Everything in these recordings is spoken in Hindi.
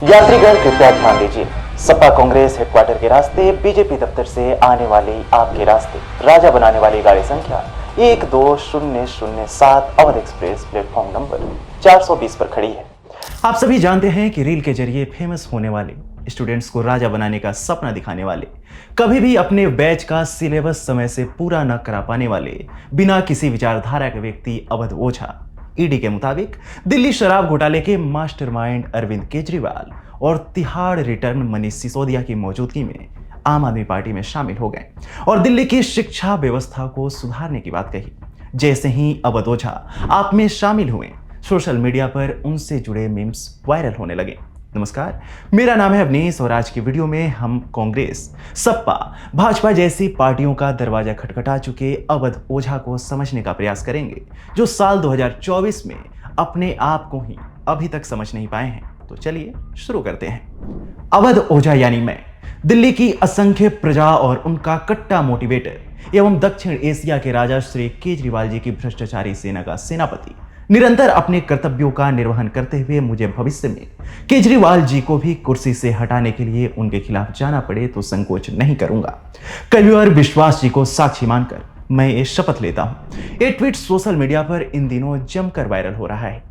यात्रीगण कृपया ध्यान दीजिए। सपा कांग्रेस हेडक्वार्टर के रास्ते बीजेपी दफ्तर से आने वाली आपके रास्ते राजा बनाने वाली गाड़ी संख्या 12007 अवध एक्सप्रेस प्लेटफॉर्म नंबर 420 पर खड़ी है। आप सभी जानते हैं कि रील के जरिए फेमस होने वाले, स्टूडेंट्स को राजा बनाने का सपना दिखाने वाले, कभी भी अपने बैच का सिलेबस समय से पूरा न करा पाने वाले, बिना किसी विचारधारा के व्यक्ति अवध ओझा ईडी के मुताबिक दिल्ली शराब घोटाले के मास्टरमाइंड अरविंद केजरीवाल और तिहाड़ रिटर्न मनीष सिसोदिया की मौजूदगी में आम आदमी पार्टी में शामिल हो गए और दिल्ली की शिक्षा व्यवस्था को सुधारने की बात कही। जैसे ही अवध ओझा आप में शामिल हुए, सोशल मीडिया पर उनसे जुड़े मीम्स वायरल होने लगे। नमस्कार, मेरा नाम है अवनीश और आज की वीडियो में हम कांग्रेस, सपा, भाजपा जैसी पार्टियों का दरवाजा खटखटा चुके अवध ओझा को समझने का प्रयास करेंगे, जो साल 2024 में अपने आप को ही अभी तक समझ नहीं पाए हैं। तो चलिए शुरू करते हैं। अवध ओझा यानी मैं, दिल्ली की असंख्य प्रजा और उनका कट्टा मोटिवेटर एवं दक्षिण एशिया के राजा श्री केजरीवाल जी की भ्रष्टाचारी सेना का सेनापति, निरंतर अपने कर्तव्यों का निर्वहन करते हुए मुझे भविष्य में केजरीवाल जी को भी कुर्सी से हटाने के लिए उनके खिलाफ जाना पड़े तो संकोच नहीं करूंगा। कविवर विश्वास जी को साक्षी मानकर मैं ये शपथ लेता हूं। ये ट्वीट सोशल मीडिया पर इन दिनों जमकर वायरल हो रहा है।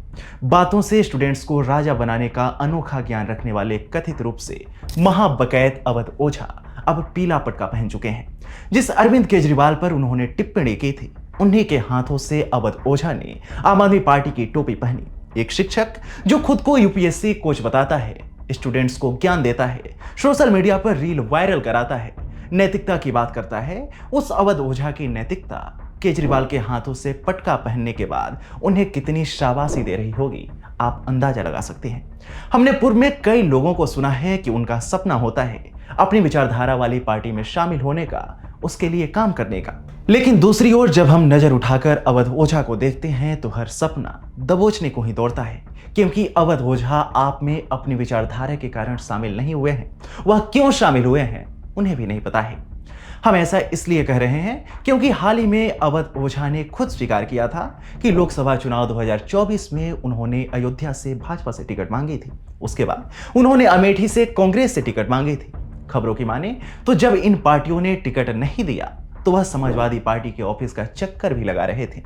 बातों से स्टूडेंट्स को राजा बनाने का अनोखा ज्ञान रखने वाले कथित रूप से महाबकैत अवध ओझा अब पीला पटका पहन चुके हैं। जिस अरविंद केजरीवाल पर उन्होंने टिप्पणी की थी, उन्हीं के हाथों से अवध ओझा ने आम आदमी पार्टी की टोपी पहनी। एक शिक्षक जो खुद को यूपीएससी कोच बताता है, स्टूडेंट्स को ज्ञान देता है, सोशल मीडिया पर रील वायरल कराता है, नैतिकता की बात करता है, उस अवध ओझा की नैतिकता केजरीवाल के हाथों से पटका पहनने के बाद उन्हें कितनी शाबाशी दे रही होगी, आप अंदाजा लगा सकते हैं। हमने पूर्व में कई लोगों को सुना है कि उनका सपना होता है अपनी विचारधारा वाली पार्टी में शामिल होने का, उसके लिए काम करने का। लेकिन दूसरी ओर जब हम नजर उठाकर अवध ओझा को देखते हैं तो हर सपना दबोचने को ही दौड़ता है, क्योंकि अवध ओझा आप में अपनी विचारधारा के कारण शामिल नहीं हुए हैं। वह क्यों शामिल हुए हैं उन्हें भी नहीं पता है। हम ऐसा इसलिए कह रहे हैं क्योंकि हाल ही में अवध ओझा ने खुद स्वीकार किया था कि लोकसभा चुनाव 2024 में उन्होंने अयोध्या से भाजपा से टिकट मांगी थी। उसके बाद उन्होंने अमेठी से कांग्रेस से टिकट मांगी थी। खबरों की माने तो जब इन पार्टियों ने टिकट नहीं दिया तो वह समाजवादी पार्टी के ऑफिस का चक्कर भी लगा रहे थे।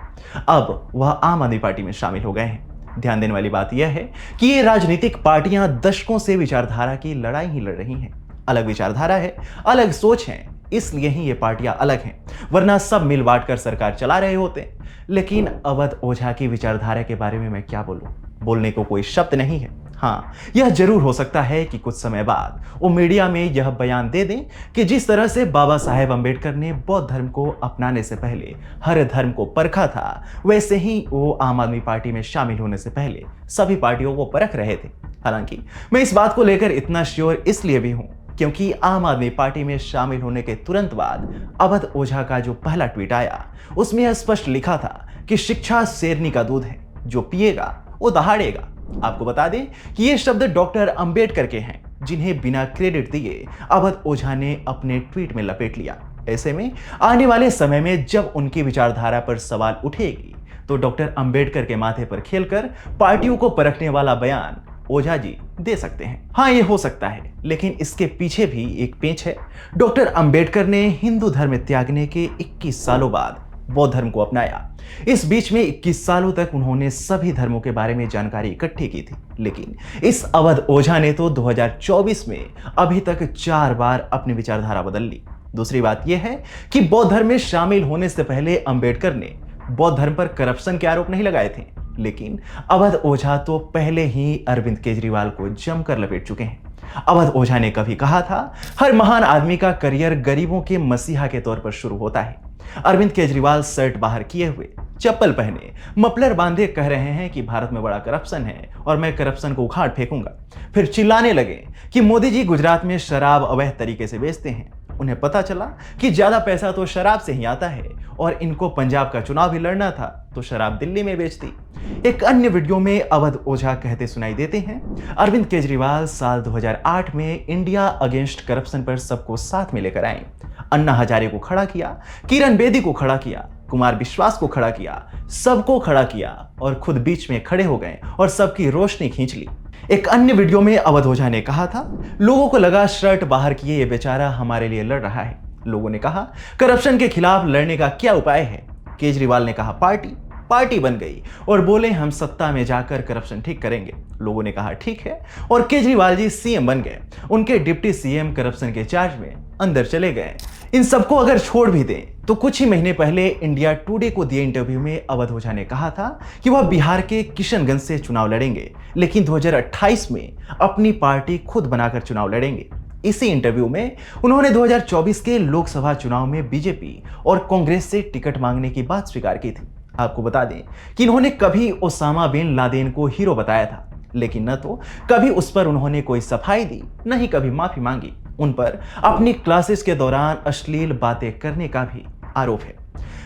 अब वह आम आदमी पार्टी में शामिल हो गए हैं। ध्यान देने वाली बात यह है कि ये राजनीतिक पार्टियां दशकों से विचारधारा की लड़ाई ही लड़ रही हैं। अलग विचारधारा है, अलग सोच है, इसलिए ही ये पार्टियां अलग हैं, वरना सब मिल बांट कर सरकार चला रहे होते। लेकिन अवध ओझा की विचारधारा के बारे में मैं क्या बोलूं, बोलने को कोई शब्द नहीं है। हाँ, यह जरूर हो सकता है कि कुछ समय बाद वो मीडिया में यह बयान दे दें कि जिस तरह से बाबा साहेब अंबेडकर ने बौद्ध धर्म को अपनाने से पहले हर धर्म को परखा था, वैसे ही वो आम आदमी पार्टी में शामिल होने से पहले सभी पार्टियों को परख रहे थे। हालांकि मैं इस बात को लेकर इतना श्योर इसलिए भी हूं क्योंकि आम आदमी पार्टी में शामिल होने के तुरंत बाद अवध ओझा का जो पहला ट्वीट आया, उसमें यह स्पष्ट लिखा था कि शिक्षा शेरनी का दूध है, जो पिएगा वो दहाड़ेगा। आपको बता दें कि ये शब्द डॉक्टर अंबेडकर के हैं, जिन्हें बिना क्रेडिट दिए अवध ओझा ने अपने ट्वीट में लपेट लिया। ऐसे में आने वाले समय में जब उनकी विचारधारा पर सवाल उठेगी तो डॉक्टर अंबेडकर के माथे पर खेलकर पार्टियों को परखने वाला बयान ओझा जी दे सकते हैं। हाँ, ये हो सकता है, लेकिन इसके पीछे भी एक पेच है। डॉक्टर अंबेडकर ने हिंदू धर्म त्यागने के 21 सालों बाद बौद्ध धर्म को अपनाया। इस बीच में 21 सालों तक उन्होंने सभी धर्मों के बारे में जानकारी इकट्ठी की थी। लेकिन इस अवध ओझा ने तो 2024 में अभी तक 4 बार अपनी विचारधारा बदल ली। दूसरी बात यह है कि बौद्ध धर्म में शामिल होने से पहले अंबेडकर ने बौद्ध धर्म पर करप्शन के आरोप नहीं लगाए थे, लेकिन अवध ओझा तो पहले ही अरविंद केजरीवाल को जमकर लपेट चुके हैं। अवध ओझा ने कभी कहा था, हर महान आदमी का करियर गरीबों के मसीहा के तौर पर शुरू होता है। अरविंद केजरीवाल शर्ट बाहर किए हुए, चप्पल पहने, मफलर बांधे कह रहे हैं कि भारत में बड़ा करप्शन है और मैं करप्शन को उखाड़ फेंकूंगा। फिर चिल्लाने लगे कि मोदी जी गुजरात में शराब अवैध तरीके से बेचते हैं। उन्हें पता चला कि ज्यादा पैसा तो शराब से ही आता है और इनको पंजाब का चुनाव भी लड़ना था तो शराब दिल्ली में बेचती। एक अन्य वीडियो में अवध ओझा कहते सुनाई देते हैं, अरविंद केजरीवाल साल 2008 में इंडिया अगेंस्ट करप्शन पर सबको साथ में लेकर आए। अन्ना हजारे को खड़ा किया, किरण बेदी को खड़ा किया, कुमार विश्वास को खड़ा किया, सबको खड़ा किया और खुद बीच में खड़े हो गए और सबकी रोशनी खींच ली। एक अन्य वीडियो में अवध ओझा ने कहा था, लोगों को लगा शर्ट बाहर किए ये बेचारा हमारे लिए लड़ रहा है। लोगों ने कहा, करप्शन के खिलाफ लड़ने का क्या उपाय है? केजरीवाल ने कहा, पार्टी बन गई और बोले हम सत्ता में जाकर करप्शन ठीक करेंगे। लोगों ने कहा ठीक है और केजरीवाल जी सीएम बन गए। उनके डिप्टी सीएम करप्शन के चार्ज में अंदर चले गए। इन सबको अगर छोड़ भी दें तो कुछ ही महीने पहले इंडिया टुडे को दिए इंटरव्यू में अवध ओझा ने कहा था कि वह बिहार के किशनगंज से चुनाव लड़ेंगे, लेकिन 2028 में अपनी पार्टी खुद बनाकर चुनाव लड़ेंगे। इसी इंटरव्यू में उन्होंने 2024 के लोकसभा चुनाव में बीजेपी और कांग्रेस से टिकट मांगने की बात स्वीकार की थी। आपको बता दें कि इन्होंने कभी ओसामा बिन लादेन को हीरो बताया था, लेकिन न तो कभी उस पर उन्होंने कोई सफाई दी, न ही कभी माफी मांगी। उन पर अपनी क्लासेस के दौरान अश्लील बातें करने का भी आरोप है।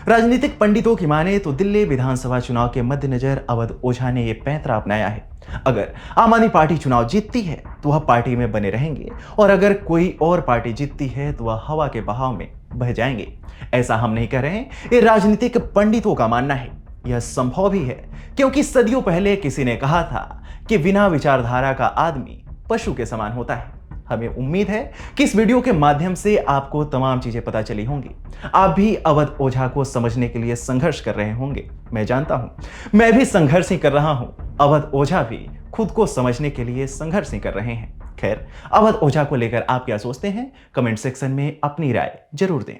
राजनीतिक पंडितों की माने तो दिल्ली विधानसभा चुनाव के मद्देनजर अवध ओझा ने यह पैंतरा अपनाया है। अगर आम आदमी पार्टी चुनाव जीतती है तो वह पार्टी में बने रहेंगे और अगर कोई और पार्टी जीतती है तो वह हवा के बहाव में बह जाएंगे। ऐसा हम नहीं कह रहे हैं, ये राजनीतिक पंडितों का मानना है। यह संभव भी है क्योंकि सदियों पहले किसी ने कहा था कि बिना विचारधारा का आदमी पशु के समान होता है। हमें उम्मीद है कि इस वीडियो के माध्यम से आपको तमाम चीजें पता चली होंगी। आप भी अवध ओझा को समझने के लिए संघर्ष कर रहे होंगे। मैं जानता हूं, मैं भी संघर्ष ही कर रहा हूं। अवध ओझा भी खुद को समझने के लिए संघर्ष ही कर रहे हैं। खैर, अवध ओझा को लेकर आप क्या सोचते हैं? कमेंट सेक्शन में अपनी राय जरूर दें।